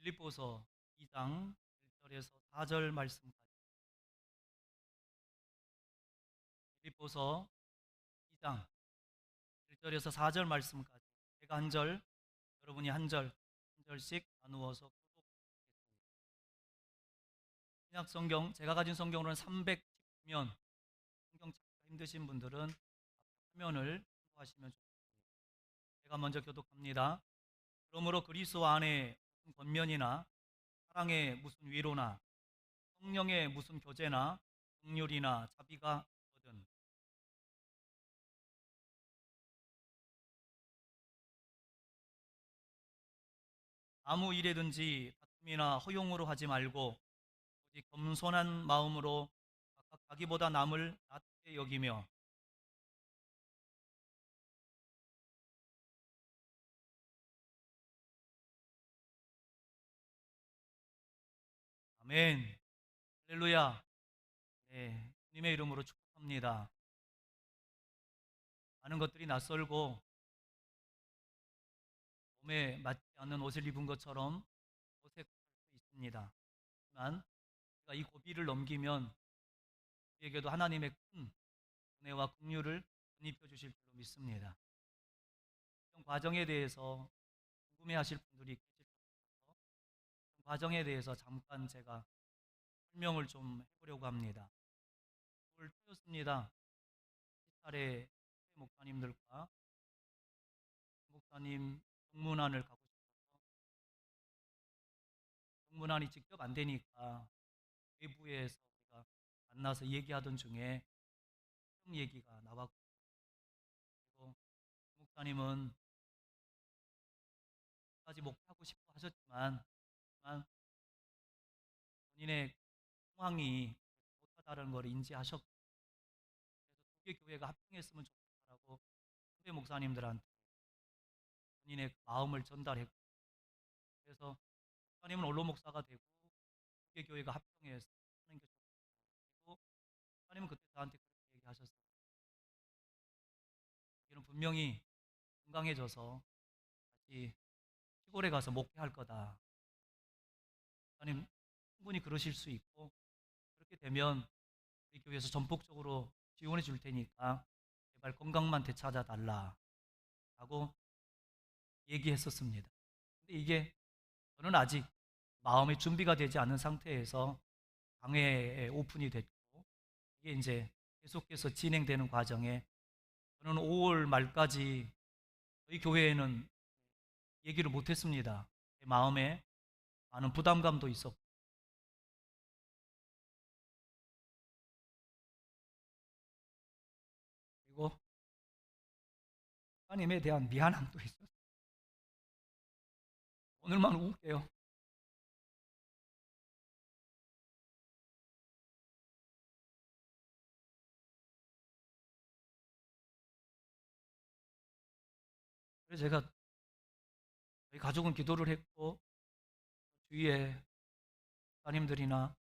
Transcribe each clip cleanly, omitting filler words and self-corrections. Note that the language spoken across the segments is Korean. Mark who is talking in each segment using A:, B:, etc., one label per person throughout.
A: 빌립보서 2장 1절에서 4절 말씀까지. 빌립보서 2장 1절에서 4절 말씀까지. 제가 한 절, 여러분이 한 절, 한 절씩 나누어서 교독하겠습니다. 신약 성경, 제가 가진 성경으로는 319면, 성경 찾기가 힘드신 분들은 화면을 참고하시면 좋겠습니다. 제가 먼저 교독합니다. 그러므로 그리스도 안에 무슨 권면이나 사랑의 무슨 위로나 성령의 무슨 교제나 긍휼이나 자비가 있거든 아무 일에든지 다툼이나 허용으로 하지 말고 오직 겸손한 마음으로 각각 자기보다 남을 낮게 여기며. 아멘. 할렐루야. 네, 주님의 이름으로 축복합니다. 많은 것들이 낯설고 몸에 맞지 않는 옷을 입은 것처럼 어색할 수 있습니다. 하지만 우리가 이 고비를 넘기면 우리에게도 하나님의 큰 은혜와 긍휼을 전입해 주실 줄로 믿습니다. 이 과정에 대해서 궁금해하실 분들이 계실 것 같아서 이 과정에 대해서 잠깐 제가 설명을 좀 해보려고 합니다. 오늘 토요였습니다. 시찰에 목사님들과 목사님 정문안을 가고 싶어서 정문안이 직접 안 되니까 외부에서 우리가 만나서 얘기하던 중에 성 얘기가 나왔고, 그리고 목사님은 까지 목표하고 싶어 하셨지만 본인의 상황이 못하다는 걸 인지하셨고, 그래서 두 개 교회가 합병했으면 좋겠다라고 후배 목사님들한테 본인의 마음을 전달했고, 그래서 목사님은 원로 목사가 되고 두 개 교회가 합병해서 하는 게 좋겠고, 그리고 목사님은 그때 저한테 그렇게 얘기하셨어요. 이는 분명히 건강해져서 다시 시골에 가서 목회할 거다. 목사님 충분히 그러실 수 있고, 그렇게 되면 우리 교회에서 전폭적으로 지원해 줄 테니까 제발 건강만 되찾아 달라 라고 얘기했었습니다. 근데 이게 저는 아직 마음의 준비가 되지 않은 상태에서 강회에 오픈이 됐고, 이게 이제 계속해서 진행되는 과정에 저는 5월 말까지 저희 교회에는 얘기를 못했습니다. 제 마음에 많은 부담감도 있었고, 그리고 하나님에 대한 미안함도 있었어요. 오늘만 울게요. 그래서 제가 저희 가족은 기도를 했고, 주위에 따님들이나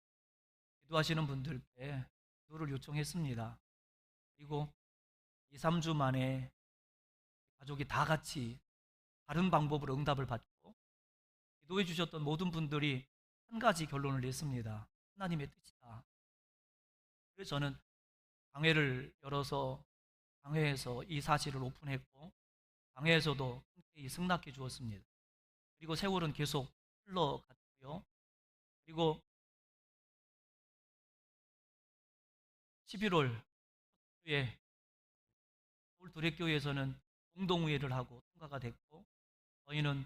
A: 기도하시는 분들께 기도를 요청했습니다. 그리고 2, 3주 만에 가족이 다 같이 다른 방법으로 응답을 받고, 기도해 주셨던 모든 분들이 한 가지 결론을 냈습니다. 하나님의 뜻이다. 그래서 저는 강회를 열어서 강회에서 이 사실을 오픈했고, 강회에서도 흔쾌히 승낙해 주었습니다. 그리고 세월은 계속 흘러갔고요. 그리고 11월 후에 서울 도래교회에서는 공동회의를 하고 통과가 됐고, 저희는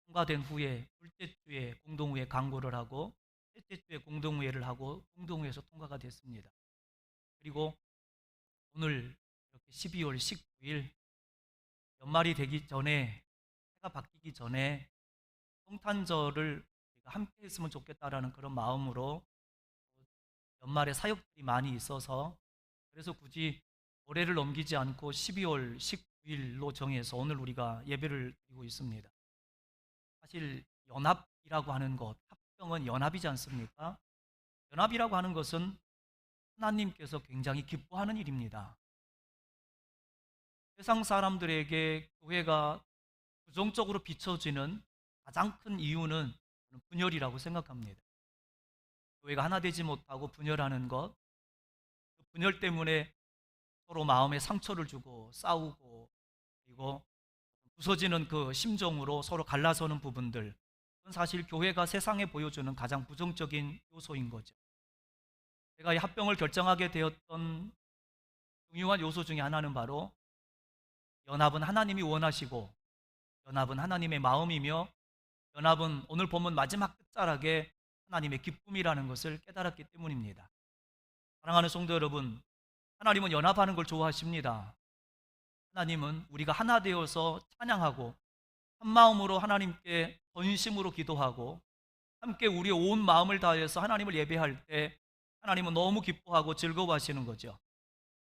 A: 통과된 후에 둘째 주에 공동회의 강구를 하고 셋째 주에 공동회의를 하고 공동회에서 통과가 됐습니다. 그리고 오늘 이렇게 12월 19일 연말이 되기 전에, 해가 바뀌기 전에 성탄절을 우리가 함께 했으면 좋겠다라는 그런 마음으로 연말에 사역들이 많이 있어서, 그래서 굳이 올해를 넘기지 않고 12월 19일로 정해서 오늘 우리가 예배를 드리고 있습니다. 사실 연합이라고 하는 것, 합병은 연합이지 않습니까? 연합이라고 하는 것은 하나님께서 굉장히 기뻐하는 일입니다. 세상 사람들에게 교회가 부정적으로 비춰지는 가장 큰 이유는 분열이라고 생각합니다. 교회가 하나 되지 못하고 분열하는 것, 그 분열 때문에 서로 마음에 상처를 주고 싸우고 그리고 부서지는 그 심정으로 서로 갈라서는 부분들, 그건 사실 교회가 세상에 보여주는 가장 부정적인 요소인 거죠. 제가 이 합병을 결정하게 되었던 중요한 요소 중에 하나는 바로 연합은 하나님이 원하시고 연합은 하나님의 마음이며 연합은 오늘 본문 마지막 끝자락에 하나님의 기쁨이라는 것을 깨달았기 때문입니다. 사랑하는 성도 여러분, 하나님은 연합하는 걸 좋아하십니다. 하나님은 우리가 하나 되어서 찬양하고 한 마음으로 하나님께 전심으로 기도하고 함께 우리의 온 마음을 다해서 하나님을 예배할 때 하나님은 너무 기뻐하고 즐거워하시는 거죠.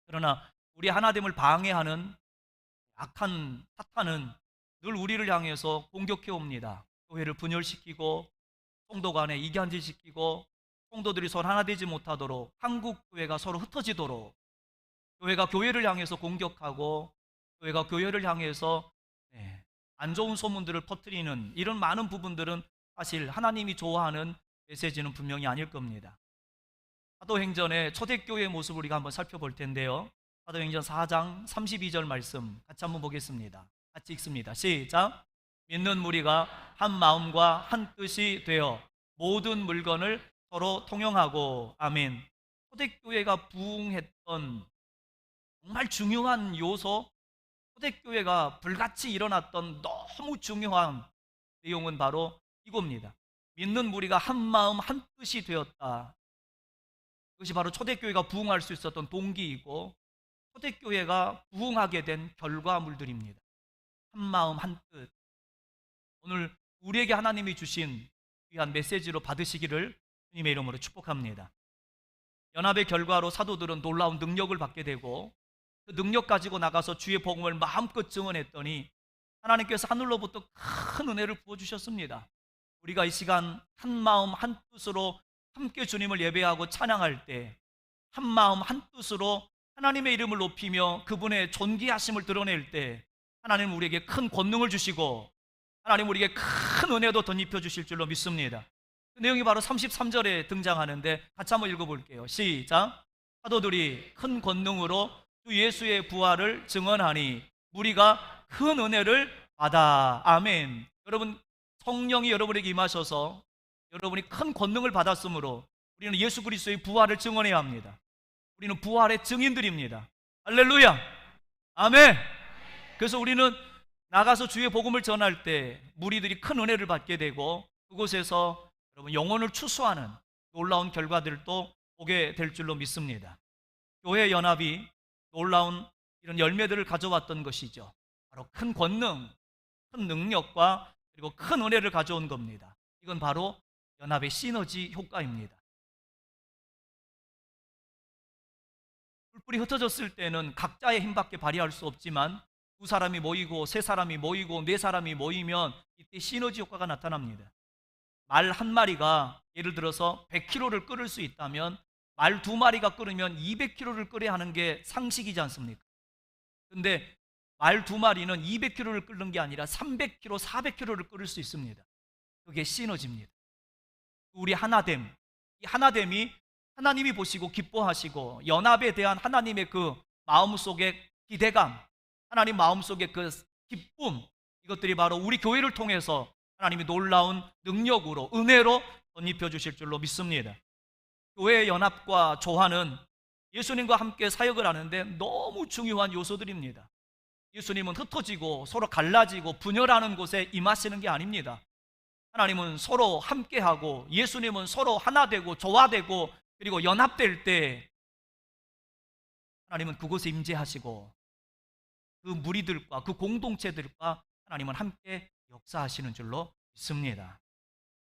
A: 그러나 우리 하나됨을 방해하는 악한 사탄은 늘 우리를 향해서 공격해 옵니다. 교회를 분열시키고 성도 간에 이간질시키고 성도들이 서로 하나 되지 못하도록, 한국 교회가 서로 흩어지도록, 교회가 교회를 향해서 공격하고 교회가 교회를 향해서 안 좋은 소문들을 퍼뜨리는 이런 많은 부분들은 사실 하나님이 좋아하는 메시지는 분명히 아닐 겁니다. 사도행전의 초대교회의 모습을 우리가 한번 살펴볼 텐데요, 사도행전 4장 32절 말씀 같이 한번 보겠습니다. 같이 읽습니다. 시작. 믿는 무리가 한 마음과 한 뜻이 되어 모든 물건을 서로 통용하고. 아멘. 초대교회가 부흥했던 정말 중요한 요소, 초대교회가 불같이 일어났던 너무 중요한 내용은 바로 이겁니다. 믿는 무리가 한 마음 한 뜻이 되었다. 그것이 바로 초대교회가 부흥할 수 있었던 동기이고 초대교회가 부흥하게 된 결과물들입니다. 한 마음 한 뜻. 오늘 우리에게 하나님이 주신 귀한 메시지로 받으시기를 주님의 이름으로 축복합니다. 연합의 결과로 사도들은 놀라운 능력을 받게 되고 그 능력 가지고 나가서 주의 복음을 마음껏 증언했더니 하나님께서 하늘로부터 큰 은혜를 부어주셨습니다. 우리가 이 시간 한 마음 한 뜻으로 함께 주님을 예배하고 찬양할 때 한 마음 한 뜻으로 하나님의 이름을 높이며 그분의 존귀하심을 드러낼 때 하나님은 우리에게 큰 권능을 주시고 하나님은 우리에게 큰 은혜도 덧입혀 주실 줄로 믿습니다. 그 내용이 바로 33절에 등장하는데 같이 한번 읽어볼게요. 시작. 사도들이 큰 권능으로 주 예수의 부활을 증언하니 무리가 큰 은혜를 받아. 아멘. 여러분, 성령이 여러분에게 임하셔서 여러분이 큰 권능을 받았으므로 우리는 예수 그리스도의 부활을 증언해야 합니다. 우리는 부활의 증인들입니다. 할렐루야. 아멘. 그래서 우리는 나가서 주의 복음을 전할 때 무리들이 큰 은혜를 받게 되고 그곳에서 여러분 영혼을 추수하는 놀라운 결과들도 보게 될 줄로 믿습니다. 교회 연합이 놀라운 이런 열매들을 가져왔던 것이죠. 바로 큰 권능, 큰 능력과 그리고 큰 은혜를 가져온 겁니다. 이건 바로 연합의 시너지 효과입니다. 뿔뿔이 흩어졌을 때는 각자의 힘밖에 발휘할 수 없지만 두 사람이 모이고 세 사람이 모이고 네 사람이 모이면 이때 시너지 효과가 나타납니다. 말 한 마리가 예를 들어서 100kg를 끓일 수 있다면 말 두 마리가 끓으면 200kg를 끓여야 하는 게 상식이지 않습니까? 근데 말 두 마리는 200kg를 끓는 게 아니라 300kg, 400kg를 끓일 수 있습니다. 그게 시너지입니다. 우리 하나됨, 이 하나됨이 하나님이 보시고 기뻐하시고 연합에 대한 하나님의 그 마음속의 기대감, 하나님 마음속의 그 기쁨, 이것들이 바로 우리 교회를 통해서 하나님이 놀라운 능력으로 은혜로 덧입혀 주실 줄로 믿습니다. 교회의 연합과 조화는 예수님과 함께 사역을 하는데 너무 중요한 요소들입니다. 예수님은 흩어지고 서로 갈라지고 분열하는 곳에 임하시는 게 아닙니다. 하나님은 서로 함께하고 예수님은 서로 하나 되고 조화되고 그리고 연합될 때 하나님은 그곳에 임재하시고 그 무리들과 그 공동체들과 하나님은 함께 역사하시는 줄로 믿습니다.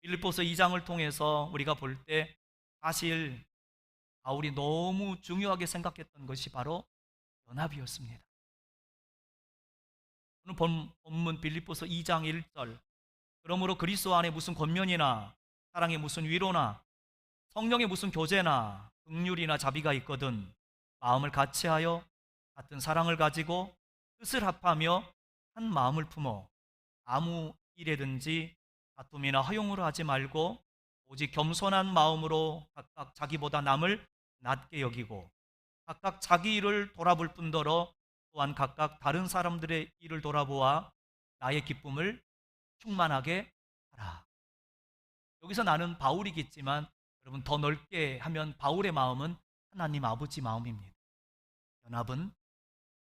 A: 빌립보서 2장을 통해서 우리가 볼 때 사실 바울이 너무 중요하게 생각했던 것이 바로 연합이었습니다. 오늘 본문 빌립보서 2장 1절, 그러므로 그리스도 안에 무슨 권면이나 사랑에 무슨 위로나 성령의 무슨 교제나 긍휼이나 자비가 있거든 마음을 같이하여 같은 사랑을 가지고 뜻을 합하며 한 마음을 품어 아무 일에든지 다툼이나 허용으로 하지 말고 오직 겸손한 마음으로 각각 자기보다 남을 낮게 여기고 각각 자기 일을 돌아볼 뿐더러 또한 각각 다른 사람들의 일을 돌아보아 나의 기쁨을 충만하게 하라. 여기서 나는 바울이겠지만 여러분 더 넓게 하면 바울의 마음은 하나님 아버지 마음입니다. 연합은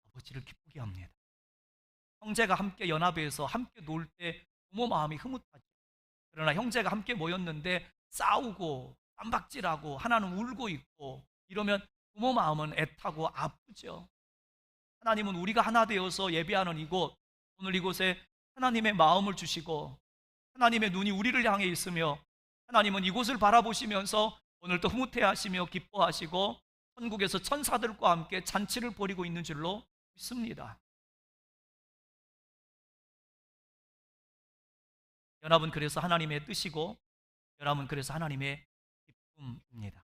A: 아버지를 기쁘게 합니다. 형제가 함께 연합해서 함께 놀 때 부모 마음이 흐뭇하죠. 그러나 형제가 함께 모였는데 싸우고 깜박질하고 하나는 울고 있고 이러면 부모 마음은 애타고 아프죠. 하나님은 우리가 하나 되어서 예배하는 이곳, 오늘 이곳에 하나님의 마음을 주시고 하나님의 눈이 우리를 향해 있으며 하나님은 이곳을 바라보시면서 오늘도 흐뭇해하시며 기뻐하시고 천국에서 천사들과 함께 잔치를 벌이고 있는 줄로 믿습니다. 연합은 그래서 하나님의 뜻이고 연합은 그래서 하나님의 기쁨입니다.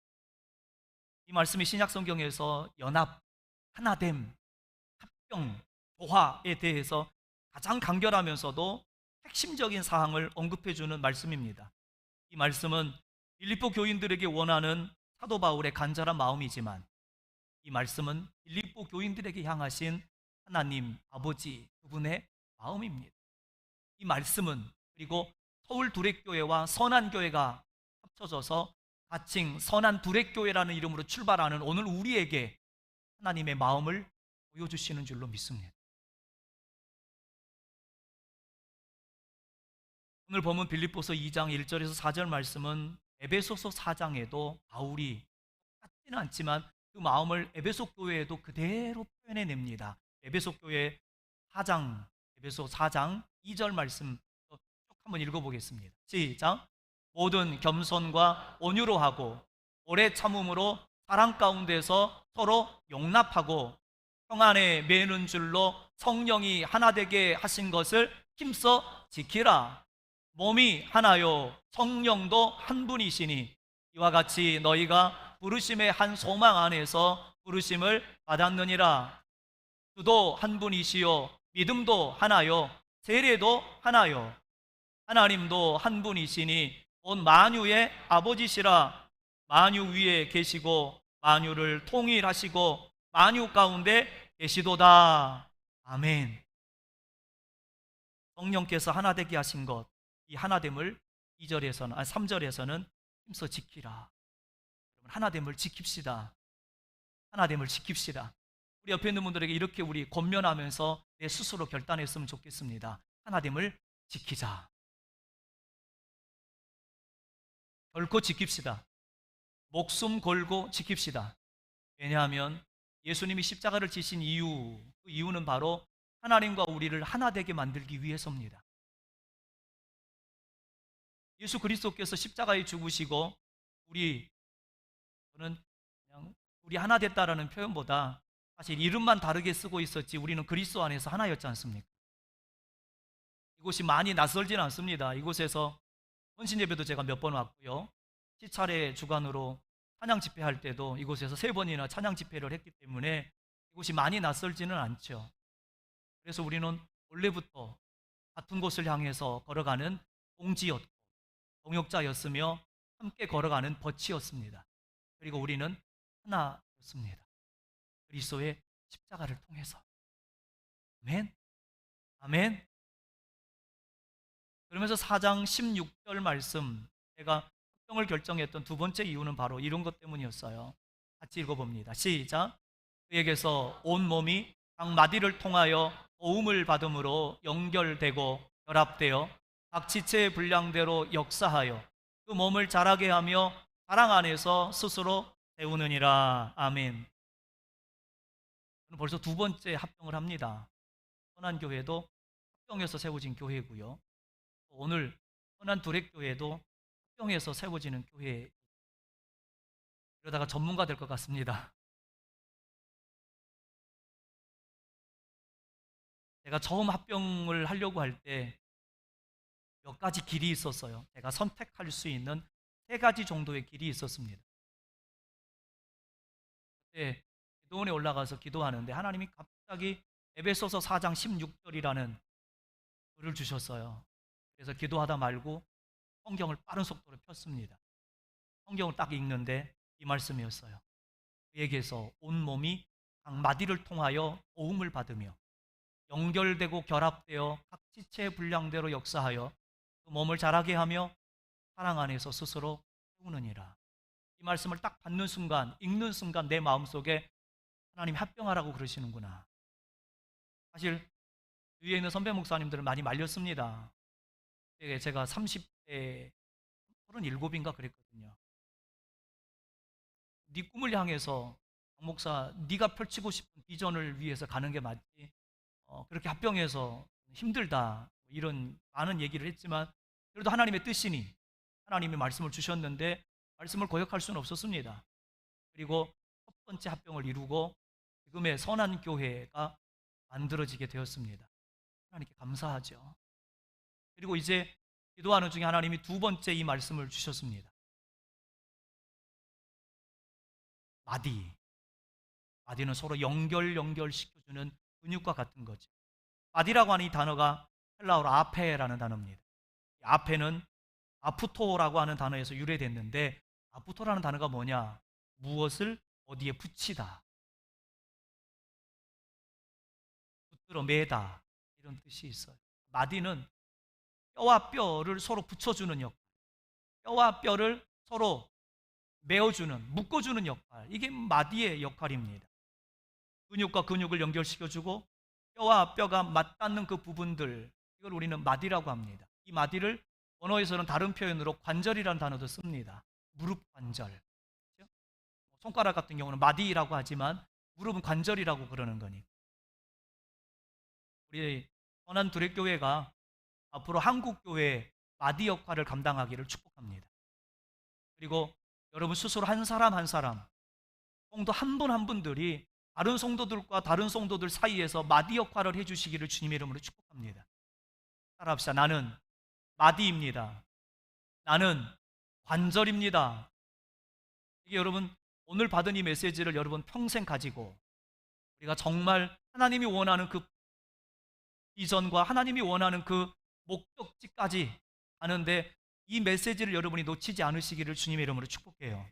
A: 이 말씀이 신약 성경에서 연합, 하나됨, 합병, 조화에 대해서 가장 간결하면서도 핵심적인 사항을 언급해 주는 말씀입니다. 이 말씀은 빌립보 교인들에게 원하는 사도 바울의 간절한 마음이지만 이 말씀은 빌립보 교인들에게 향하신 하나님 아버지 그분의 마음입니다. 이 말씀은 그리고 서울 두렛교회와 선한교회가 합쳐져서 가칭 선한 두렛교회라는 이름으로 출발하는 오늘 우리에게 하나님의 마음을 보여주시는 줄로 믿습니다. 오늘 보면 빌립보서 2장 1절에서 4절 말씀은 에베소서 4장에도 바울이 똑같지는 않지만 그 마음을 에베소 교회에도 그대로 표현해냅니다. 에베소 교회 4장, 에베소 4장 2절 말씀 쭉 한번 읽어보겠습니다. 시작. 모든 겸손과 온유로 하고 오래 참음으로 사랑 가운데서 서로 용납하고 평안에 매는 줄로 성령이 하나 되게 하신 것을 힘써 지키라. 몸이 하나요 성령도 한 분이시니 이와 같이 너희가 부르심의 한 소망 안에서 부르심을 받았느니라. 주도 한 분이시요 믿음도 하나요 세례도 하나요 하나님도 한 분이시니 온 만유의 아버지시라. 만유 위에 계시고 만유를 통일하시고 만유 가운데 계시도다. 아멘. 성령께서 하나 되게 하신 것, 이 하나됨을 3절에서는 힘써 지키라. 하나됨을 지킵시다. 하나됨을 지킵시다. 우리 옆에 있는 분들에게 이렇게 우리 권면하면서 내 스스로 결단했으면 좋겠습니다. 하나됨을 지키자. 결코 지킵시다. 목숨 걸고 지킵시다. 왜냐하면 예수님이 십자가를 지신 이유, 그 이유는 바로 하나님과 우리를 하나 되게 만들기 위해서입니다. 예수 그리스도께서 십자가에 죽으시고 저는 그냥 우리 하나 됐다라는 표현보다 사실 이름만 다르게 쓰고 있었지 우리는 그리스도 안에서 하나였지 않습니까? 이곳이 많이 낯설지는 않습니다. 이곳에서 헌신 예배도 제가 몇 번 왔고요. 시차례 주간으로 찬양 집회할 때도 이곳에서 3번이나 찬양 집회를 했기 때문에 이곳이 많이 낯설지는 않죠. 그래서 우리는 원래부터 같은 곳을 향해서 걸어가는 동지였고 동역자였으며 함께 걸어가는 버치였습니다. 그리고 우리는 하나였습니다. 그리스도의 십자가를 통해서. 아멘. 아멘. 그러면서 4장 16절 말씀, 제가 합병을 결정했던 두 번째 이유는 바로 이런 것 때문이었어요. 같이 읽어봅니다. 시작. 그에게서 온 몸이 각 마디를 통하여 도움을 받음으로 연결되고 결합되어 각 지체의 분량대로 역사하여 그 몸을 자라게 하며 사랑 안에서 스스로 세우느니라. 아멘. 벌써 두 번째 합병을 합니다. 선한교회도 합병해서 세워진 교회고요. 오늘 선한두렛교회도 합병해서 세워지는 교회. 이러다가 전문가 될 것 같습니다. 제가 처음 합병을 하려고 할 때 몇 가지 길이 있었어요. 제가 선택할 수 있는 3가지 정도의 길이 있었습니다. 그때 기도원에 올라가서 기도하는데 하나님이 갑자기 에베소서 4장 16절이라는 글을 주셨어요. 그래서 기도하다 말고 성경을 빠른 속도로 폈습니다. 성경을 딱 읽는데 이 말씀이었어요. 그에게서 온 몸이 각 마디를 통하여 도움을 받으며 연결되고 결합되어 각 지체의 분량대로 역사하여 그 몸을 자라게 하며 사랑 안에서 스스로 세우느니라. 이 말씀을 딱 받는 순간, 읽는 순간 내 마음속에 하나님이 합병하라고 그러시는구나. 사실 위에 있는 선배 목사님들을 많이 말렸습니다. 제가 30대 37인가 그랬거든요. 네 꿈을 향해서 박 목사, 네가 펼치고 싶은 비전을 위해서 가는 게 맞지. 그렇게 합병해서 힘들다. 이런 많은 얘기를 했지만 그래도 하나님의 뜻이니 하나님이 말씀을 주셨는데 말씀을 거역할 수는 없었습니다. 그리고 첫 번째 합병을 이루고 지금의 선한 교회가 만들어지게 되었습니다. 하나님께 감사하죠. 그리고 이제 기도하는 중에 하나님이 두 번째 이 말씀을 주셨습니다. 마디는 서로 연결시켜주는 근육과 같은 거죠. 마디라고 하는 이 단어가 헬라어로 아페라는 단어입니다. 아페는 아프토라고 하는 단어에서 유래됐는데 아프토라는 단어가 뭐냐? 무엇을 어디에 붙이다, 붙들어 매다 이런 뜻이 있어요. 마디는 뼈와 뼈를 서로 붙여주는 역할, 뼈와 뼈를 서로 메어주는, 묶어주는 역할, 이게 마디의 역할입니다. 근육과 근육을 연결시켜주고 뼈와 뼈가 맞닿는 그 부분들, 이걸 우리는 마디라고 합니다. 이 마디를 언어에서는 다른 표현으로 관절이라는 단어도 씁니다. 무릎 관절. 그렇죠? 손가락 같은 경우는 마디라고 하지만 무릎은 관절이라고 그러는 거니까. 우리 선한 두레교회가 앞으로 한국교회 마디 역할을 감당하기를 축복합니다. 그리고 여러분 스스로 한 사람 한 사람, 성도 한 분 한 분들이 다른 성도들과 다른 성도들 사이에서 마디 역할을 해주시기를 주님의 이름으로 축복합니다. 따라합시다. 나는 마디입니다. 나는 관절입니다. 이게 여러분 오늘 받은 이 메시지를 여러분 평생 가지고 우리가 정말 하나님이 원하는 그 비전과 하나님이 원하는 그 목적지까지 가는데 이 메시지를 여러분이 놓치지 않으시기를 주님의 이름으로 축복해요.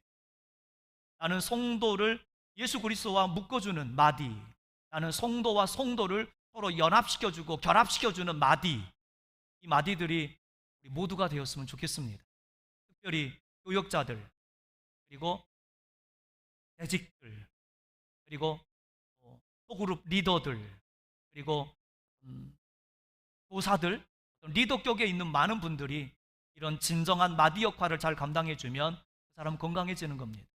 A: 나는 성도를 예수 그리스도와 묶어주는 마디, 나는 성도와 성도를 서로 연합시켜주고 결합시켜주는 마디, 이 마디들이 우리 모두가 되었으면 좋겠습니다. 특별히 교역자들, 그리고 재직들, 그리고 소그룹 리더들, 그리고 교사들, 리더격에 있는 많은 분들이 이런 진정한 마디 역할을 잘 감당해주면 그 사람은 건강해지는 겁니다.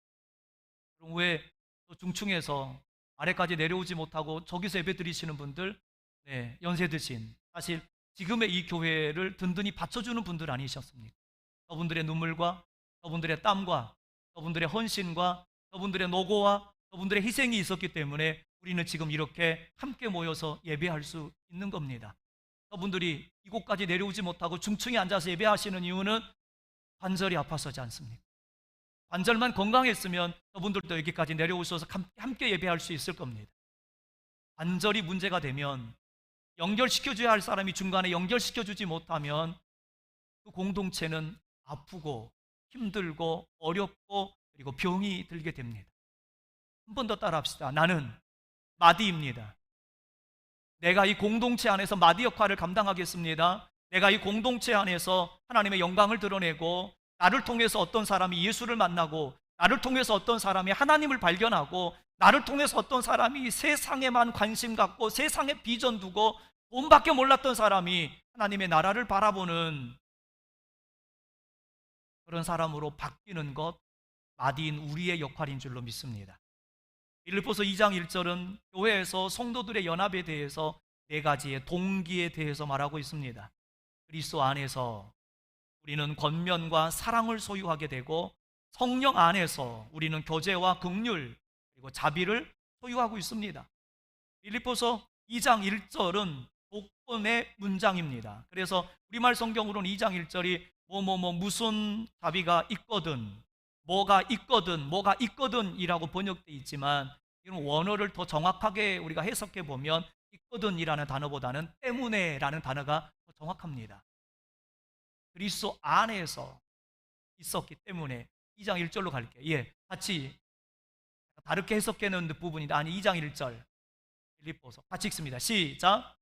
A: 그럼 왜 또 중층에서 아래까지 내려오지 못하고 저기서 예배 드리시는 분들, 네, 연세 드신, 사실 지금의 이 교회를 든든히 받쳐주는 분들 아니셨습니까? 저분들의 눈물과 저분들의 땀과 저분들의 헌신과 저분들의 노고와 저분들의 희생이 있었기 때문에 우리는 지금 이렇게 함께 모여서 예배할 수 있는 겁니다. 저분들이 이곳까지 내려오지 못하고 중층에 앉아서 예배하시는 이유는 관절이 아파서지 않습니까? 관절만 건강했으면 저분들도 여기까지 내려오셔서 함께 예배할 수 있을 겁니다. 관절이 문제가 되면 연결시켜줘야 할 사람이 중간에 연결시켜주지 못하면 그 공동체는 아프고 힘들고 어렵고 그리고 병이 들게 됩니다. 한 번 더 따라합시다. 나는 마디입니다. 내가 이 공동체 안에서 마디 역할을 감당하겠습니다. 내가 이 공동체 안에서 하나님의 영광을 드러내고 나를 통해서 어떤 사람이 예수를 만나고 나를 통해서 어떤 사람이 하나님을 발견하고 나를 통해서 어떤 사람이 세상에만 관심 갖고 세상에 비전 두고 돈밖에 몰랐던 사람이 하나님의 나라를 바라보는 그런 사람으로 바뀌는 것, 마디인 우리의 역할인 줄로 믿습니다. 빌립보서 2장 1절은 교회에서 성도들의 연합에 대해서 네 가지의 동기에 대해서 말하고 있습니다. 그리스도 안에서 우리는 권면과 사랑을 소유하게 되고 성령 안에서 우리는 교제와 긍휼 그리고 자비를 소유하고 있습니다. 빌립보서 2장 1절은 복권의 문장입니다. 그래서 우리말 성경으로는 2장 1절이 무슨 자비가 있거든, 뭐가 있거든 이라고 번역되어 있지만 이런 원어를 더 정확하게 우리가 해석해 보면 있거든이라는 단어보다는 때문에라는 단어가 더 정확합니다. 그리스도 안에서 있었기 때문에 2장 1절로 갈게요. 예, 같이 다르게 해석되는 부분인데 아니 2장 1절 빌립보서 같이 읽습니다. 시작.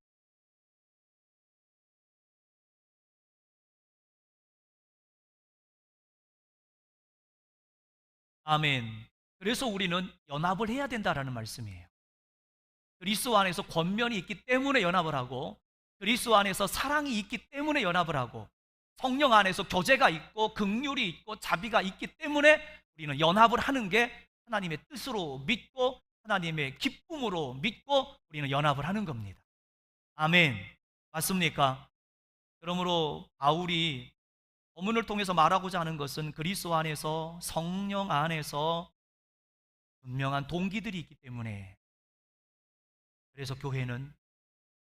A: 아멘. 그래서 우리는 연합을 해야 된다라는 말씀이에요. 그리스도 안에서 권면이 있기 때문에 연합을 하고 그리스도 안에서 사랑이 있기 때문에 연합을 하고 성령 안에서 교제가 있고 긍휼이 있고 자비가 있기 때문에 우리는 연합을 하는 게 하나님의 뜻으로 믿고 하나님의 기쁨으로 믿고 우리는 연합을 하는 겁니다. 아멘. 맞습니까? 그러므로 바울이 본문을 통해서 말하고자 하는 것은 그리스도 안에서 성령 안에서 분명한 동기들이 있기 때문에 그래서 교회는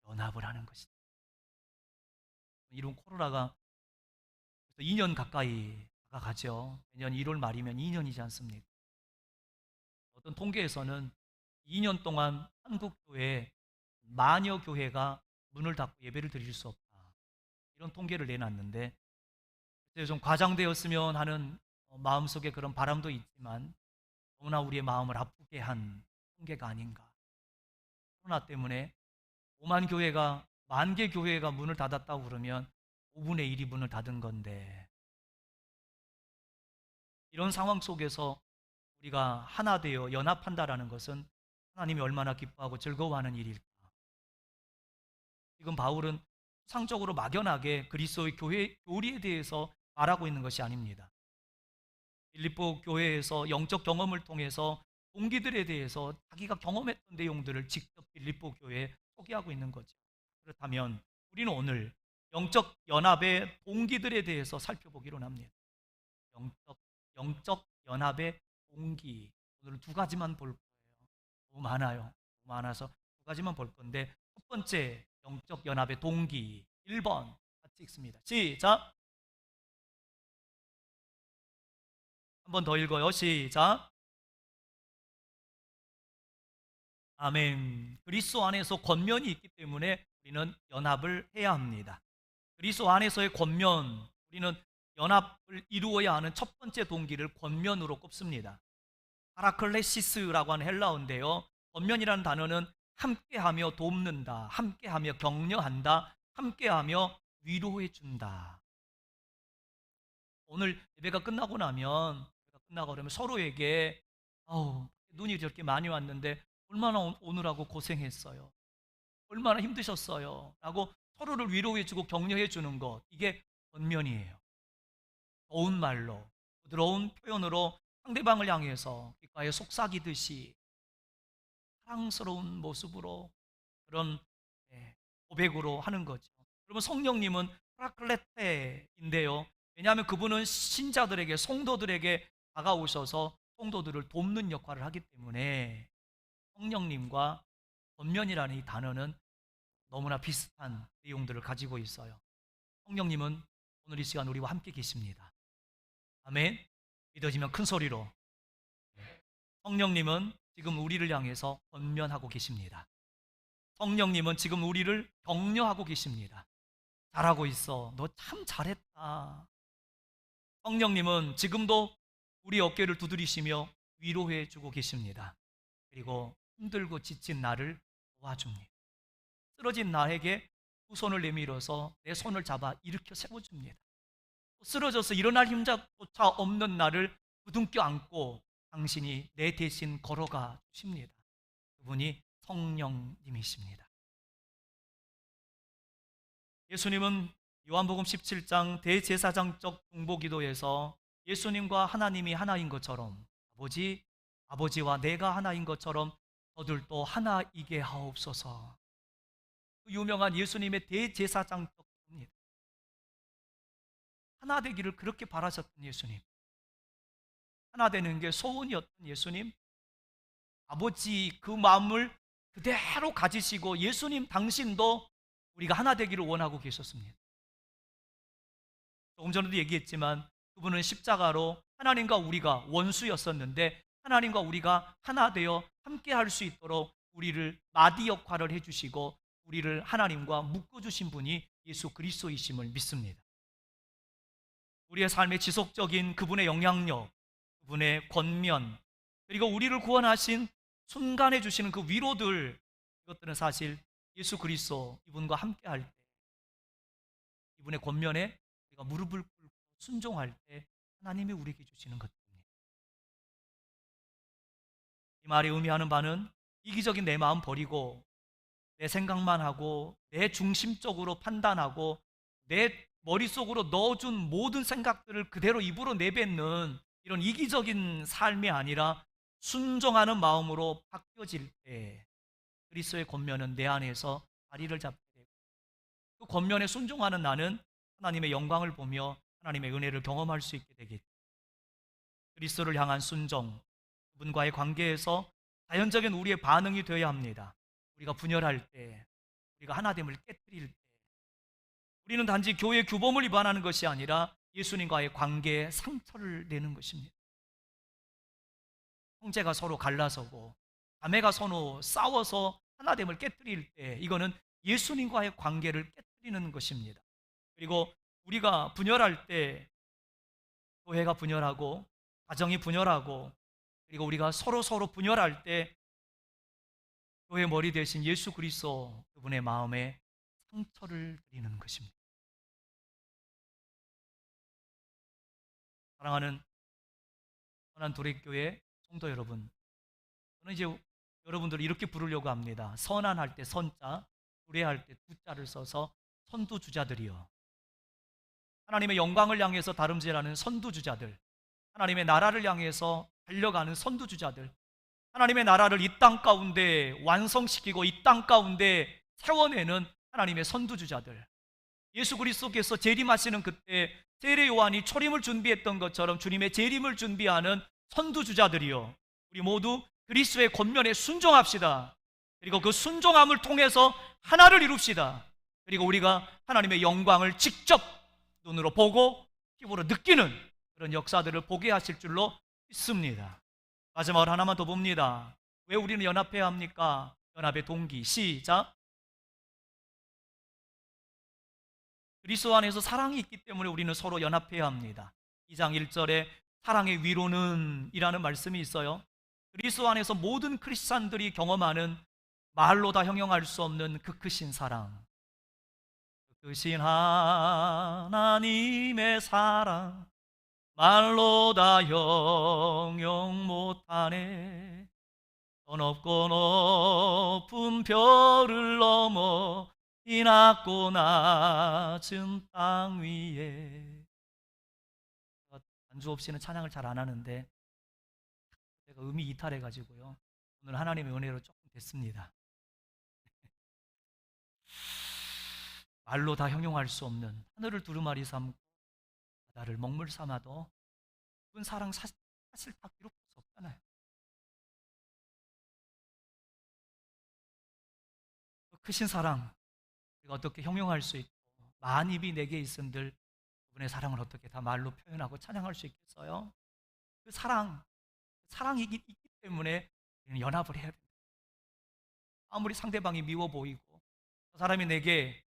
A: 연합을 하는 것이다. 이런 코로나가 2년 가까이 다가가죠. 내년 1월 말이면 2년이지 않습니까? 어떤 통계에서는 2년 동안 한국 교회 만여 교회가 문을 닫고 예배를 드릴 수 없다. 이런 통계를 내놨는데 그때 좀 과장되었으면 하는 마음속에 그런 바람도 있지만 너무나 우리의 마음을 아프게 한 통계가 아닌가. 코로나 때문에 5만 교회가 만 개 교회가 문을 닫았다고 그러면 5분의 1이 문을 닫은 건데 이런 상황 속에서 우리가 하나 되어 연합한다라는 것은 하나님이 얼마나 기뻐하고 즐거워하는 일일까. 지금 바울은 상적으로 막연하게 그리스도의 교회 교리에 대해서 말하고 있는 것이 아닙니다. 빌립보 교회에서 영적 경험을 통해서 동기들에 대해서 자기가 경험했던 내용들을 직접 빌립보 교회에 소개하고 있는 거죠. 그렇다면 우리는 오늘 영적 연합의 동기들에 대해서 살펴보기로 합니다. 영적, 영적 연합의 동기. 오늘은 두 가지만 볼 거예요. 너무 많아요. 너무 많아서 두 가지만 볼 건데 첫 번째 영적 연합의 동기 1번 같이 읽습니다. 시작. 한 번 더 읽어요. 시작. 아멘. 그리스도 안에서 권면이 있기 때문에 우리는 연합을 해야 합니다. 그리스도 안에서의 권면, 우리는 연합을 이루어야 하는 첫 번째 동기를 권면으로 꼽습니다. 파라클레시스라고 하는 헬라어인데요. 권면이라는 단어는 함께하며 돕는다, 함께하며 격려한다, 함께하며 위로해준다. 오늘 예배가 끝나고 나면 끝나고 그러면 서로에게 눈이 저렇게 많이 왔는데 얼마나 오느라고 고생했어요. 얼마나 힘드셨어요. 라고 서로를 위로해주고 격려해주는 것, 이게 권면이에요. 좋은 말로 부드러운 표현으로 상대방을 향해서 귓가에 속삭이듯이 사랑스러운 모습으로 그런 고백으로 하는 거죠. 여러분 성령님은 파라클레테인데요. 왜냐하면 그분은 신자들에게 성도들에게 다가오셔서 성도들을 돕는 역할을 하기 때문에 성령님과 권면이라는 이 단어는 너무나 비슷한 내용들을 가지고 있어요. 성령님은 오늘 이 시간 우리와 함께 계십니다. 아멘. 믿어지면 큰 소리로. 성령님은 지금 우리를 향해서 권면하고 계십니다. 성령님은 지금 우리를 격려하고 계십니다. 잘하고 있어. 너 참 잘했다. 성령님은 지금도 우리 어깨를 두드리시며 위로해 주고 계십니다. 그리고 힘들고 지친 나를 도와줍니다. 쓰러진 나에게 두 손을 내밀어서 내 손을 잡아 일으켜 세워줍니다. 쓰러져서 일어날 힘조차 없는 나를 부둥켜 안고 당신이 내 대신 걸어가 주십니다. 그분이 성령님이십니다. 예수님은 요한복음 17장 대제사장적 중보기도에서 예수님과 하나님이 하나인 것처럼 아버지와 내가 하나인 것처럼 저들도 하나이게 하옵소서. 그 유명한 예수님의 대제사장적 기도입니다. 하나 되기를 그렇게 바라셨던 예수님, 하나 되는 게 소원이었던 예수님, 아버지 그 마음을 그대로 가지시고 예수님 당신도 우리가 하나 되기를 원하고 계셨습니다. 조금 전에도 얘기했지만 그분은 십자가로 하나님과 우리가 원수였었는데 하나님과 우리가 하나 되어 함께 할 수 있도록 우리를 마디 역할을 해주시고 우리를 하나님과 묶어주신 분이 예수 그리스도이심을 믿습니다. 우리의 삶의 지속적인 그분의 영향력, 그분의 권면, 그리고 우리를 구원하신 순간에 주시는 그 위로들, 이것들은 사실 예수 그리스도 이분과 함께 할 때, 이분의 권면에 우리가 무릎을 꿇고 순종할 때 하나님이 우리에게 주시는 것들입니다. 이 말이 의미하는 바는 이기적인 내 마음 버리고 내 생각만 하고 내 중심적으로 판단하고 내 머릿속으로 넣어준 모든 생각들을 그대로 입으로 내뱉는 이런 이기적인 삶이 아니라 순종하는 마음으로 바뀌어질 때 그리스도의 권면은 내 안에서 자리를 잡게 되고, 그 권면에 순종하는 나는 하나님의 영광을 보며 하나님의 은혜를 경험할 수 있게 되겠죠. 그리스도를 향한 순종, 그분과의 관계에서 자연적인 우리의 반응이 되어야 합니다. 우리가 분열할 때, 우리가 하나됨을 깨뜨릴 때, 우리는 단지 교회의 규범을 위반하는 것이 아니라 예수님과의 관계에 상처를 내는 것입니다. 형제가 서로 갈라서고 자매가 서로 싸워서 하나됨을 깨뜨릴 때, 이거는 예수님과의 관계를 깨뜨리는 것입니다. 그리고 우리가 분열할 때, 교회가 분열하고 가정이 분열하고, 그리고 우리가 서로 분열할 때 교회 머리 대신 예수 그리스도 그분의 마음에 상처를 드리는 것입니다. 사랑하는 선한 도래교회 성도 여러분, 저는 이제 여러분들을 이렇게 부르려고 합니다. 선한할 때 선자, 도래할 때 두자를 써서 선두주자들이요. 하나님의 영광을 향해서 다름질하는 선두주자들, 하나님의 나라를 향해서 달려가는 선두주자들, 하나님의 나라를 이 땅 가운데 완성시키고 이 땅 가운데 세워내는 하나님의 선두주자들, 예수 그리스도께서 재림하시는 그때 세례 요한이 초림을 준비했던 것처럼 주님의 재림을 준비하는 선두주자들이요, 우리 모두 그리스도의 권면에 순종합시다. 그리고 그 순종함을 통해서 하나를 이룹시다. 그리고 우리가 하나님의 영광을 직접 눈으로 보고 피부로 느끼는 그런 역사들을 보게 하실 줄로 믿습니다. 마지막으로 하나만 더 봅니다. 왜 우리는 연합해야 합니까? 연합의 동기, 시작. 그리스도 안에서 사랑이 있기 때문에 우리는 서로 연합해야 합니다. 2장 1절에 사랑의 위로는 이라는 말씀이 있어요. 그리스도 안에서 모든 크리스찬들이 경험하는 말로 다 형용할 수 없는 그 크신 사랑, 그 크신 하나님의 사랑 말로 다 형용 못하네. 더 높고 높은 별을 넘어 이 낮고 낮은 땅 위에. 반주 없이는 찬양을 잘 안 하는데 제가 음이 이탈해 가지고요, 오늘 하나님의 은혜로 조금 됐습니다. 말로 다 형용할 수 없는 하늘을 두루마리 삼고 바다를 먹물 삼아도 그분 사랑 사실 다 기록할 수 없잖아요. 그 크신 사랑 우리가 어떻게 형용할 수 있고, 만입이 내게 있은들 그분의 사랑을 어떻게 다 말로 표현하고 찬양할 수 있겠어요? 그 사랑이 있기 때문에 우리는 연합을 해야 됩니다. 아무리 상대방이 미워 보이고 그 사람이 내게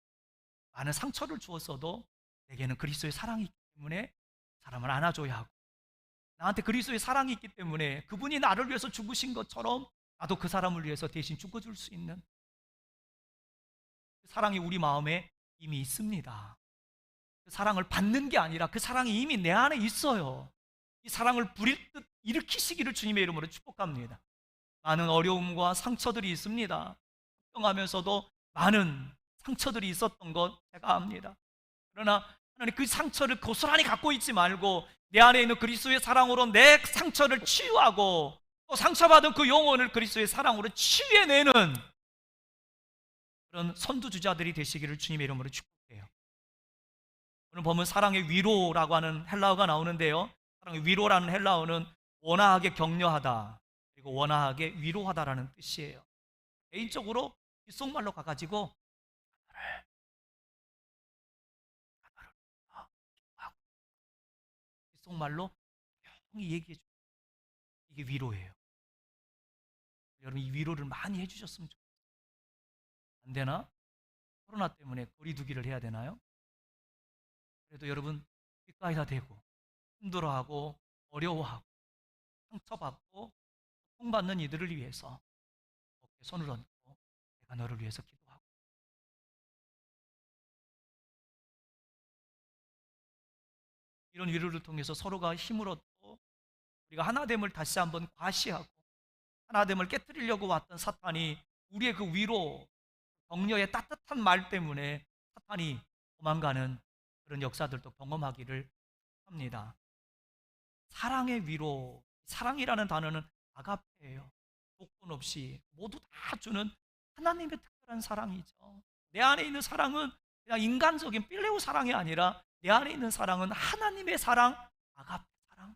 A: 많은 상처를 주었어도 내게는 그리스도의 사랑이 있기 때문에 사람을 안아줘야 하고, 나한테 그리스도의 사랑이 있기 때문에 그분이 나를 위해서 죽으신 것처럼 나도 그 사람을 위해서 대신 죽어줄 수 있는 그 사랑이 우리 마음에 이미 있습니다. 그 사랑을 받는 게 아니라 그 사랑이 이미 내 안에 있어요. 이 사랑을 부릴 듯 일으키시기를 주님의 이름으로 축복합니다. 많은 어려움과 상처들이 있습니다. 걱정하면서도 많은 상처들이 있었던 것 제가 압니다. 그러나 하나님, 그 상처를 고스란히 갖고 있지 말고 내 안에 있는 그리스도의 사랑으로 내 상처를 치유하고 또 상처받은 그 영혼을 그리스도의 사랑으로 치유해내는 그런 선두주자들이 되시기를 주님의 이름으로 축복해요. 오늘 보면 사랑의 위로라고 하는 헬라어가 나오는데요, 사랑의 위로라는 헬라어는 원하게 격려하다, 그리고 원하게 위로하다라는 뜻이에요. 개인적으로 귓속말로 가가지고 귓속말로 조용히 얘기해 줘. 이게 위로예요. 여러분, 이 위로를 많이 해주셨으면 좋겠어요. 안 되나? 코로나 때문에 거리두기를 해야 되나요? 그래도 여러분, 귓가에다 대고 힘들어하고 어려워하고 상처받고 고통받는 이들을 위해서 어깨에 손을 얹고 내가 너를 위해서 기도하고, 이런 위로를 통해서 서로가 힘을 얻고 우리가 하나됨을 다시 한번 과시하고 하나됨을 깨뜨리려고 왔던 사탄이 우리의 그 위로, 격려의 따뜻한 말 때문에 사탄이 도망가는 그런 역사들도 경험하기를 합니다. 사랑의 위로, 사랑이라는 단어는 아가페예요. 조건 없이 모두 다 주는 하나님의 특별한 사랑이죠. 내 안에 있는 사랑은 그냥 인간적인 필레오 사랑이 아니라 내 안에 있는 사랑은 하나님의 사랑, 아가페 사랑.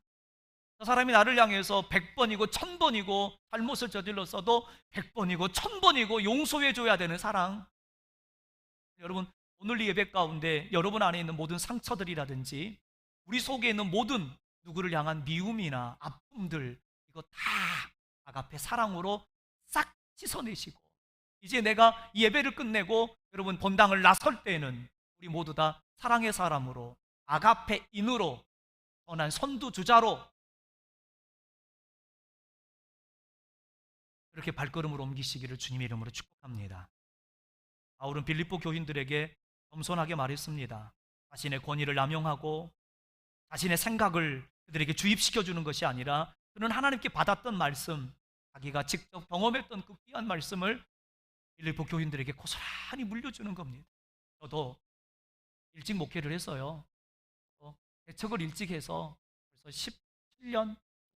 A: 저 사람이 나를 향해서 100번이고 1000번이고 잘못을 저질렀어도 100번이고 1000번이고 용서해 줘야 되는 사랑. 여러분, 오늘 이 예배 가운데 여러분 안에 있는 모든 상처들이라든지 우리 속에 있는 모든 누구를 향한 미움이나 아픔들, 이거 다 아가페 사랑으로 싹 씻어내시고, 이제 내가 이 예배를 끝내고 여러분 본당을 나설 때에는 우리 모두 다 사랑의 사람으로, 아가페 인으로, 선한 선두주자로 그렇게 발걸음을 옮기시기를 주님의 이름으로 축복합니다. 바울은 빌립보 교인들에게 겸손하게 말했습니다. 자신의 권위를 남용하고 자신의 생각을 그들에게 주입시켜 주는 것이 아니라 그는 하나님께 받았던 말씀, 자기가 직접 경험했던 그 귀한 말씀을 빌립보 교인들에게 고스란히 물려주는 겁니다. 저도 일찍 목회를 했어요. 개척을 일찍 해서 벌써 17년,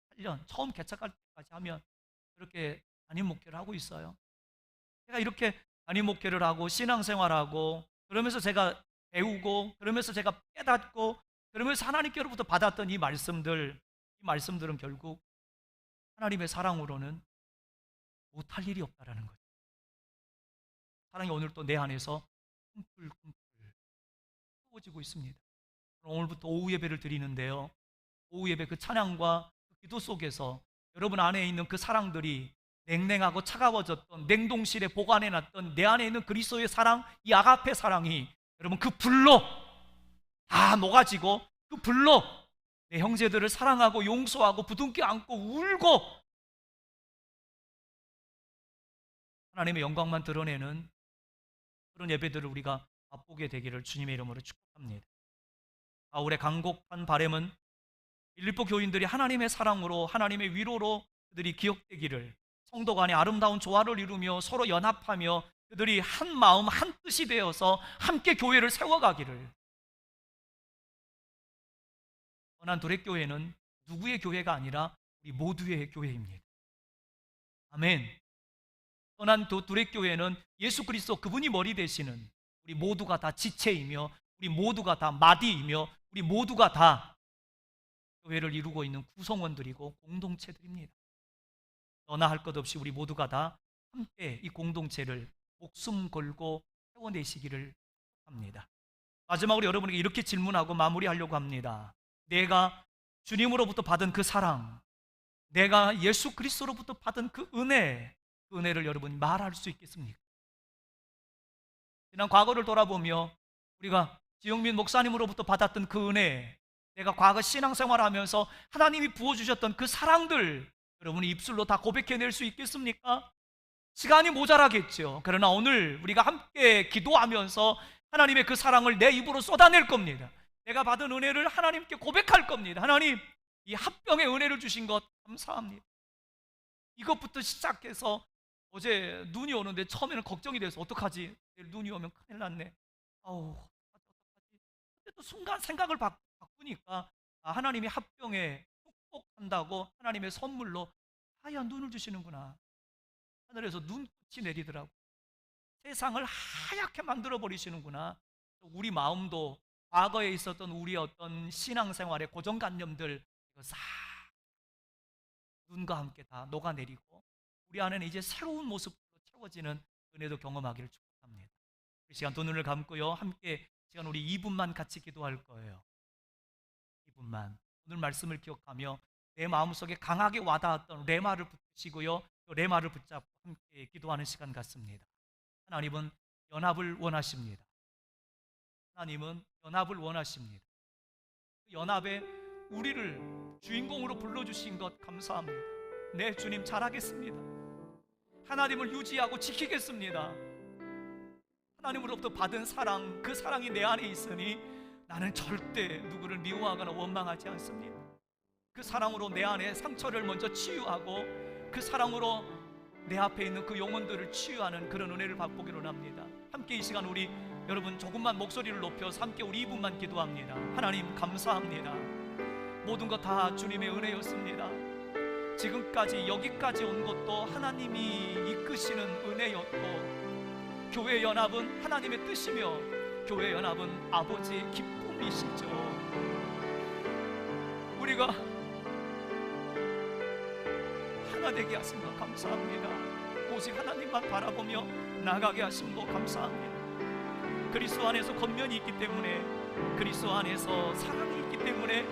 A: 8년 처음 개척할 때까지 하면 그렇게 담임 목회를 하고 있어요. 제가 이렇게 담임 목회를 하고 신앙생활하고 그러면서 제가 배우고 그러면서 제가 깨닫고 그러면서 하나님께로부터 받았던 이 말씀들은 결국 하나님의 사랑으로는 못할 일이 없다라는 거죠. 사랑이 오늘 또 내 안에서 꿈틀꿈틀 부어지고 있습니다. 오늘부터 오후 예배를 드리는데요, 오후 예배 그 찬양과 그 기도 속에서 여러분 안에 있는 그 사랑들이 냉랭하고 차가워졌던, 냉동실에 보관해놨던 내 안에 있는 그리스도의 사랑, 이 아가페 사랑이 여러분 그 불로 다 녹아지고 그 불로 내 형제들을 사랑하고 용서하고 부둥켜 안고 울고 하나님의 영광만 드러내는 그런 예배들을 우리가 맛보게 되기를 주님의 이름으로 축복합니다. 바울의 간곡한 바람은 빌립보 교인들이 하나님의 사랑으로, 하나님의 위로로 그들이 기억되기를, 성도 간의 아름다운 조화를 이루며 서로 연합하며 그들이 한 마음 한 뜻이 되어서 함께 교회를 세워가기를. 선한 도래교회는 누구의 교회가 아니라 우리 모두의 교회입니다. 아멘. 선한 도래교회는 예수 그리스도 그분이 머리 되시는, 우리 모두가 다 지체이며 우리 모두가 다 마디이며 우리 모두가 다 교회를 이루고 있는 구성원들이고 공동체들입니다. 너나 할 것 없이 우리 모두가 다 함께 이 공동체를 목숨 걸고 세워내시기를 합니다. 마지막으로 여러분에게 이렇게 질문하고 마무리하려고 합니다. 내가 주님으로부터 받은 그 사랑, 내가 예수 그리스도로부터 받은 그 은혜를 여러분이 말할 수 있겠습니까? 지난 과거를 돌아보며 우리가 지용민 목사님으로부터 받았던 그 은혜, 내가 과거 신앙생활하면서 하나님이 부어주셨던 그 사랑들, 여러분이 입술로 다 고백해낼 수 있겠습니까? 시간이 모자라겠죠. 그러나 오늘 우리가 함께 기도하면서 하나님의 그 사랑을 내 입으로 쏟아낼 겁니다. 내가 받은 은혜를 하나님께 고백할 겁니다. 하나님, 이 합병의 은혜를 주신 것 감사합니다. 이것부터 시작해서 어제 눈이 오는데 처음에는 걱정이 돼서 어떡하지? 내일 눈이 오면 큰일 났네. 아우, 어떡하지? 근데 또 순간 생각을 바꾸니까 하나님이 합병에 축복한다고 하나님의 선물로 하얀 눈을 주시는구나. 하늘에서 눈꽃이 내리더라고. 세상을 하얗게 만들어 버리시는구나. 우리 마음도 과거에 있었던 우리 어떤 신앙생활의 고정관념들 이거 싹 눈과 함께 다 녹아내리고 우리 안에는 이제 새로운 모습으로 채워지는 은혜도 경험하기를 축복합니다. 이 시간 두 눈을 감고요, 함께 시간 우리 2분만 같이 기도할 거예요. 2분만 오늘 말씀을 기억하며 내 마음속에 강하게 와닿았던 레마를 붙이고요, 또 레마를 붙잡고 함께 기도하는 시간 같습니다. 하나님은 연합을 원하십니다. 하나님은 연합을 원하십니다. 연합에 우리를 주인공으로 불러주신 것 감사합니다. 네, 주님 잘하겠습니다. 하나님을 유지하고 지키겠습니다. 하나님으로부터 받은 사랑, 그 사랑이 내 안에 있으니 나는 절대 누구를 미워하거나 원망하지 않습니다. 그 사랑으로 내 안에 상처를 먼저 치유하고 그 사랑으로 내 앞에 있는 그 영혼들을 치유하는 그런 은혜를 받보기로 합니다. 함께 이 시간 우리 여러분 조금만 목소리를 높여서 함께 우리 2분만 기도합니다. 하나님 감사합니다. 모든 것 다 주님의 은혜였습니다. 지금까지 여기까지 온 것도 하나님이 이끄시는 은혜였고, 교회 연합은 하나님의 뜻이며 교회 연합은 아버지의 기쁨이시죠. 우리가 하나 되게 하신 것 감사합니다. 오직 하나님만 바라보며 나가게 하신 것 감사합니다. 그리스도 안에서 권면이 있기 때문에, 그리스도 안에서 사랑이 있기 때문에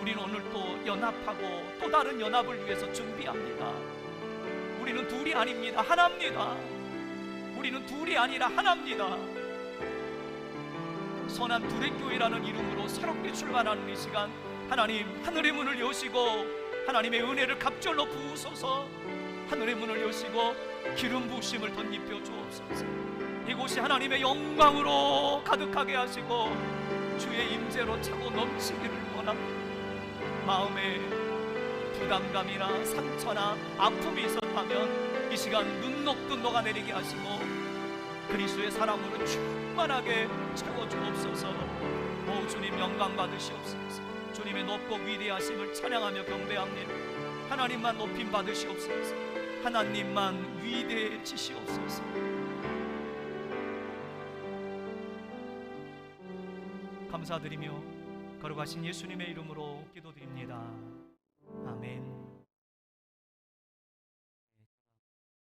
A: 우리는 오늘 또 연합하고 또 다른 연합을 위해서 준비합니다. 우리는 둘이 아닙니다. 하나입니다. 우리는 둘이 아니라 하나입니다. 선한 둘의 교회라는 이름으로 새롭게 출발하는 이 시간, 하나님 하늘의 문을 여시고 하나님의 은혜를 갑절로 부으소서. 하늘의 문을 여시고 기름 부으심을 덧입혀 주옵소서. 이곳이 하나님의 영광으로 가득하게 하시고 주의 임재로 차고 넘치기를 원합니다. 마음에 부담감이나 상처나 아픔이 있었다면 이 시간 눈 녹듯 녹아내리게 하시고 그리스도의 사랑으로 충만하게 채워주옵소서. 오 주님 영광 받으시옵소서. 주님의 높고 위대하심을 찬양하며 경배합니다. 하나님만 높임 받으시옵소서. 하나님만 위대해지시옵소서. 감사드리며 걸어가신 예수님의 이름으로 기도드립니다.